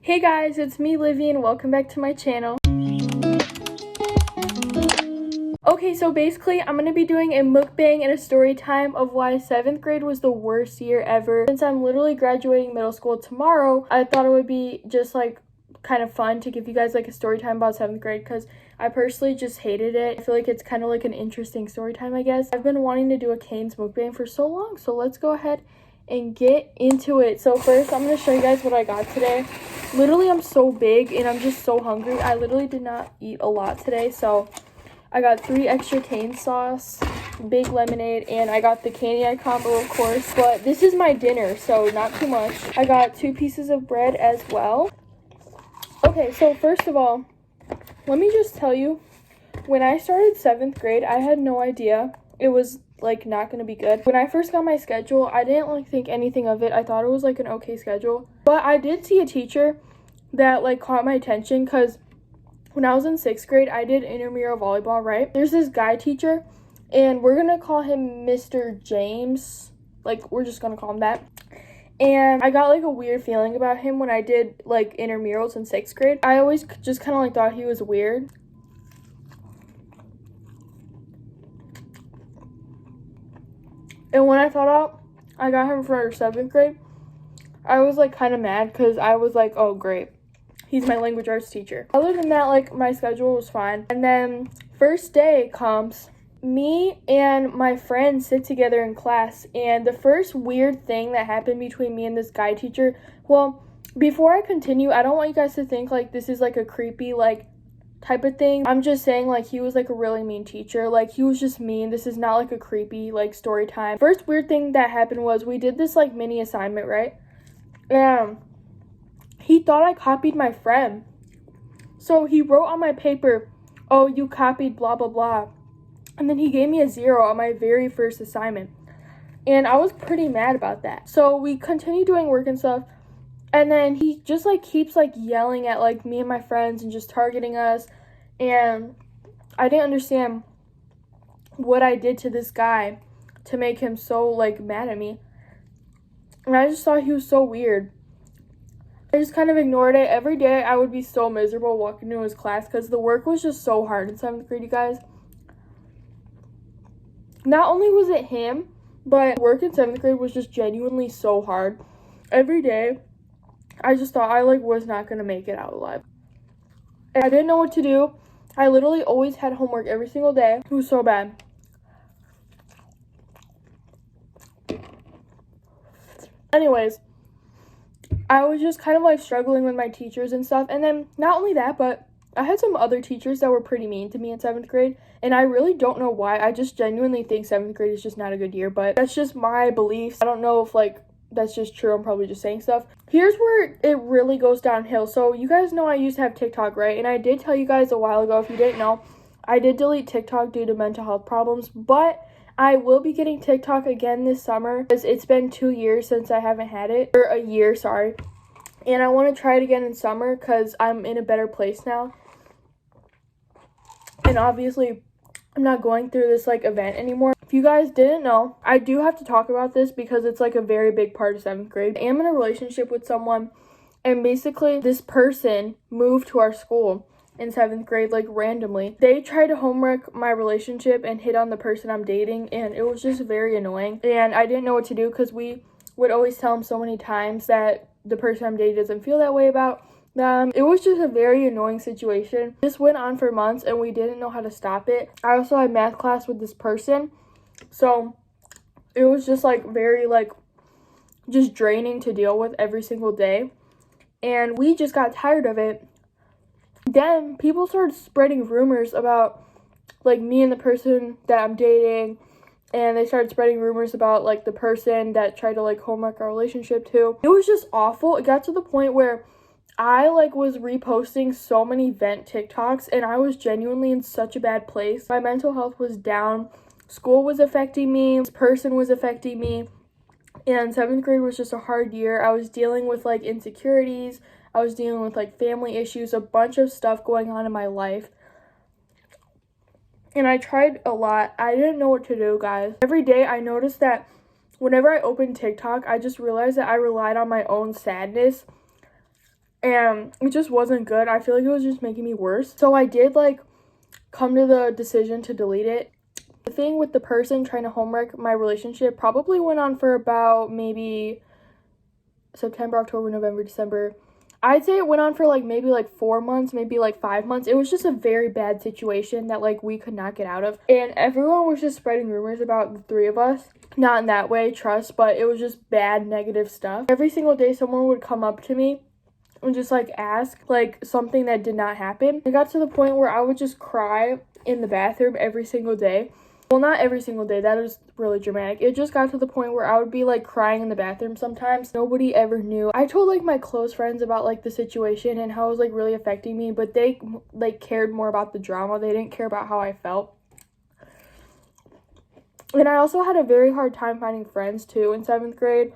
Hey guys, it's me Livy and welcome back to my channel. Okay, so basically I'm going to be doing a mukbang and a story time of why 7th grade was the worst year ever. Since I'm literally graduating middle school tomorrow, I thought it would be just like kind of fun to give you guys like a story time about 7th grade because I personally just hated it. I feel like it's kind of like an interesting story time, I guess. I've been wanting to do a CANES mukbang for so long, so let's go ahead and get into it. So first I'm going to show you guys what I got today. Literally, I'm so big and I'm just so hungry. I literally did not eat a lot today, so I got 3 extra cane sauce, big lemonade, and I got the candy eye combo, of course. But this is my dinner, so not too much. I got 2 pieces of bread as well. Okay, so first of all, let me just tell you, when I started 7th grade, I had no idea it was like not gonna be good. When I first got my schedule, I didn't like think anything of it. I thought it was like an okay schedule, but I did see a teacher that like caught my attention because when I was in 6th grade, I did intramural volleyball, right? There's this guy teacher, and we're gonna call him Mr. James. Like, we're just gonna call him that. And I got like a weird feeling about him when I did like intramurals in 6th grade. I always just kind of like thought he was weird. And when I found out I got him for 7th grade, I was like kind of mad because I was like, oh great, he's my language arts teacher. Other than that, like my schedule was fine. And then first day comes, me and my friends sit together in class, and the first weird thing that happened between me and this guy teacher, well, before I continue, I don't want you guys to think like this is like a creepy like type of thing. I'm just saying like he was like a really mean teacher. Like he was just mean. This is not like a creepy like story time. First weird thing that happened was we did this like mini assignment, right? And he thought I copied my friend. So he wrote on my paper, oh, you copied blah blah blah. And then he gave me a 0 on my very first assignment. And I was pretty mad about that. So we continued doing work and stuff. And then he just like keeps like yelling at like me and my friends and just targeting us. And I didn't understand what I did to this guy to make him so like mad at me. And I just thought he was so weird. I just kind of ignored it. Every day I would be so miserable walking to his class because the work was just so hard in 7th grade, you guys. Not only was it him, but work in 7th grade was just genuinely so hard. Every day I just thought I like was not gonna make it out alive. And I didn't know what to do. I literally always had homework every single day. It was so bad. Anyways, I was just kind of like struggling with my teachers and stuff. And then not only that, but I had some other teachers that were pretty mean to me in 7th grade. And I really don't know why. I just genuinely think 7th grade is just not a good year. But that's just my beliefs. I don't know if like that's just true. I'm probably just saying stuff. Here's where it really goes downhill. So you guys know I used to have TikTok, right? And I did tell you guys a while ago, if you didn't know, I did delete TikTok due to mental health problems. But I will be getting TikTok again this summer because it's been 2 years since I haven't had it. Or a year, sorry. And I want to try it again in summer because I'm in a better place now. And obviously, I'm not going through this like event anymore. If you guys didn't know, I do have to talk about this because it's like a very big part of 7th grade. I am in a relationship with someone, and basically this person moved to our school in 7th grade like randomly. They tried to homework my relationship and hit on the person I'm dating, and it was just very annoying. And I didn't know what to do because we would always tell him so many times that the person I'm dating doesn't feel that way about them. It was just a very annoying situation. This went on for months and we didn't know how to stop it. I also had math class with this person, so it was just like very like just draining to deal with every single day, and we just got tired of it. Then people started spreading rumors about like me and the person that I'm dating, and they started spreading rumors about like the person that tried to like homework our relationship too. It was just awful. It got to the point where I like was reposting so many vent TikToks, and I was genuinely in such a bad place. My mental health was down. School was affecting me. This person was affecting me. And 7th grade was just a hard year. I was dealing with like insecurities. I was dealing with like family issues, a bunch of stuff going on in my life. And I tried a lot. I didn't know what to do, guys. Every day I noticed that whenever I opened TikTok, I just realized that I relied on my own sadness and it just wasn't good. I feel like it was just making me worse. So I did like come to the decision to delete it. The thing with the person trying to homewreck my relationship probably went on for about maybe September, October, November, December. I'd say it went on for like maybe like 4 months, maybe like 5 months. It was just a very bad situation that like we could not get out of. And everyone was just spreading rumors about the three of us. Not in that way, trust, but it was just bad, negative stuff. Every single day someone would come up to me and just like ask like something that did not happen. It got to the point where I would just cry in the bathroom every single day. Well, not every single day. That is really dramatic. It just got to the point where I would be like crying in the bathroom sometimes. Nobody ever knew. I told like my close friends about like the situation and how it was like really affecting me, but they like cared more about the drama. They didn't care about how I felt. And I also had a very hard time finding friends too in 7th grade.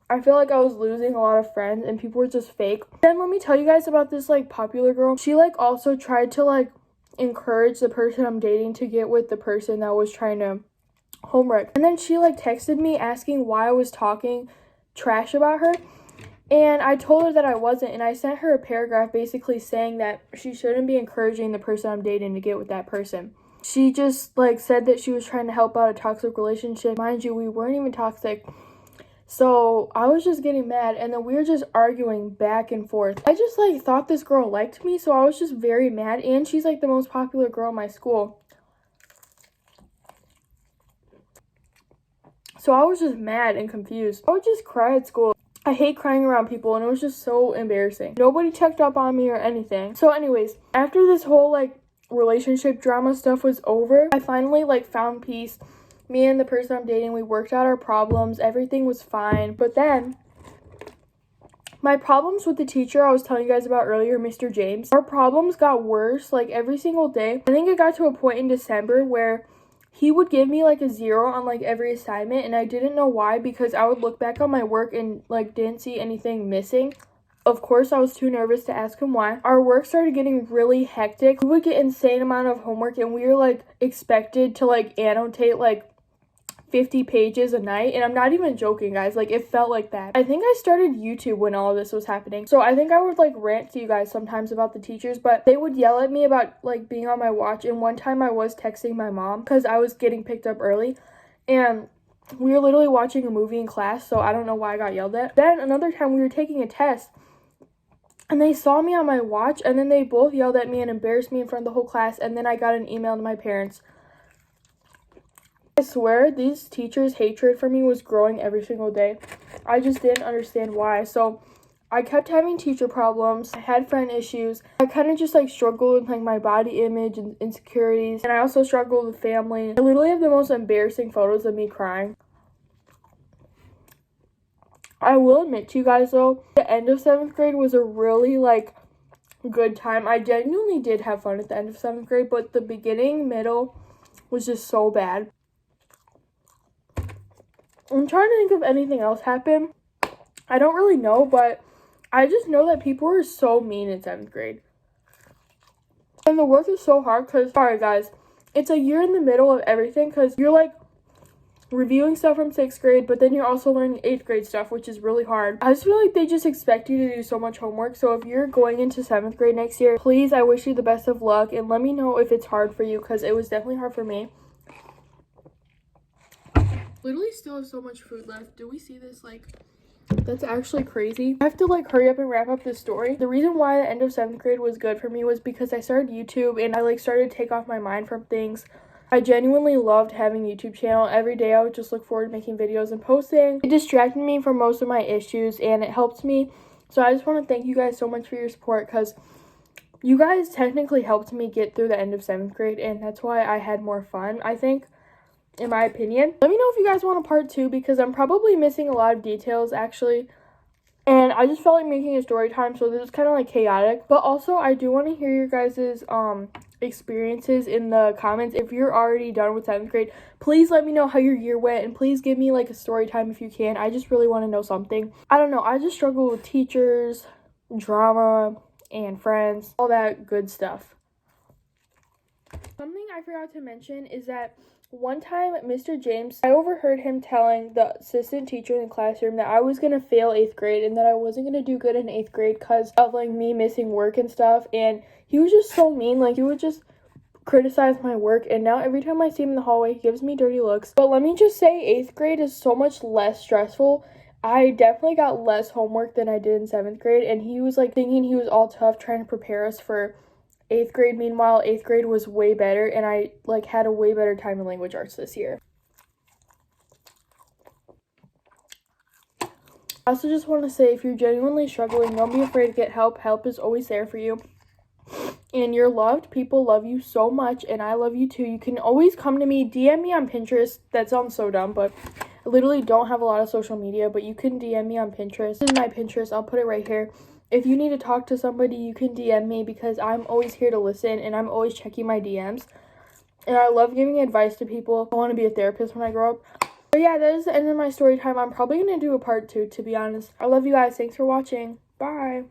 I feel like I was losing a lot of friends and people were just fake. Then let me tell you guys about this like popular girl. She like also tried to like encourage the person I'm dating to get with the person that was trying to homewreck. And then she like texted me asking why I was talking trash about her. And I told her that I wasn't, and I sent her a paragraph basically saying that she shouldn't be encouraging the person I'm dating to get with that person. She just like said that she was trying to help out a toxic relationship. Mind you, we weren't even toxic. So I was just getting mad, and then we were just arguing back and forth. I just like thought this girl liked me, so I was just very mad. And she's like the most popular girl in my school. So I was just mad and confused. I would just cry at school. I hate crying around people, and it was just so embarrassing. Nobody checked up on me or anything. So anyways, after this whole like relationship drama stuff was over, I finally like found peace. Me and the person I'm dating, we worked out our problems. Everything was fine. But then my problems with the teacher I was telling you guys about earlier, Mr. James, our problems got worse like every single day. I think it got to a point in December where he would give me like a 0 on like every assignment, and I didn't know why, because I would look back on my work and like didn't see anything missing. Of course, I was too nervous to ask him why. Our work started getting really hectic. We would get insane amount of homework, and we were like expected to like annotate like 50 pages a night, and I'm not even joking, guys. Like, it felt like that. I think I started YouTube when all of this was happening, so I think I would like rant to you guys sometimes about the teachers, but they would yell at me about like being on my watch. And one time I was texting my mom because I was getting picked up early, and we were literally watching a movie in class, so I don't know why I got yelled at. Then another time we were taking a test, and they saw me on my watch, and then they both yelled at me and embarrassed me in front of the whole class, and then I got an email to my parents. I swear, these teachers' hatred for me was growing every single day. I just didn't understand why. So I kept having teacher problems. I had friend issues. I kind of just like struggled with like my body image and insecurities. And I also struggled with family. I literally have the most embarrassing photos of me crying. I will admit to you guys though, the end of 7th grade was a really like good time. I genuinely did have fun at the end of 7th grade, but the beginning, middle was just so bad. I'm trying to think if anything else happened. I don't really know, but I just know that people were so mean in 7th grade. And the work is so hard because, sorry guys, it's a year in the middle of everything because you're like reviewing stuff from 6th grade, but then you're also learning 8th grade stuff, which is really hard. I just feel like they just expect you to do so much homework. So if you're going into 7th grade next year, please, I wish you the best of luck, and let me know if it's hard for you, because it was definitely hard for me. Literally still have so much food left. Do we see this? Like, that's actually crazy. I have to like hurry up and wrap up this story. The reason why the end of 7th grade was good for me was because I started YouTube, and I like started to take off my mind from things. I genuinely loved having a YouTube channel. Every day I would just look forward to making videos and posting. It distracted me from most of my issues, and it helped me. So I just want to thank you guys so much for your support, because you guys technically helped me get through the end of 7th grade, and that's why I had more fun, I think, in my opinion. Let me know if you guys want a part 2, because I'm probably missing a lot of details actually, and I just felt like making a story time, so this is kind of like chaotic. But also I do want to hear your guys's experiences in the comments. If you're already done with 7th grade, please let me know how your year went, and please give me like a story time if you can. I just really want to know something. I don't know, I just struggle with teachers, drama, and friends, all that good stuff. Something I forgot to mention is that One time, Mr. James, I overheard him telling the assistant teacher in the classroom that I was going to fail 8th grade and that I wasn't going to do good in 8th grade because of, like, me missing work and stuff. And he was just so mean. Like, he would just criticize my work, and now every time I see him in the hallway, he gives me dirty looks. But let me just say, 8th grade is so much less stressful. I definitely got less homework than I did in 7th grade, and he was, like, thinking he was all tough trying to prepare us for 8th grade. Meanwhile, 8th grade was way better, and I, like, had a way better time in language arts this year. I also just want to say, if you're genuinely struggling, don't be afraid to get help. Help is always there for you. And you're loved. People love you so much, and I love you too. You can always come to me. DM me on Pinterest. That sounds so dumb, but I literally don't have a lot of social media, but you can DM me on Pinterest. This is my Pinterest. I'll put it right here. If you need to talk to somebody, you can DM me because I'm always here to listen, and I'm always checking my DMs. And I love giving advice to people. I want to be a therapist when I grow up. But yeah, that is the end of my story time. I'm probably going to do a part 2, to be honest. I love you guys. Thanks for watching. Bye.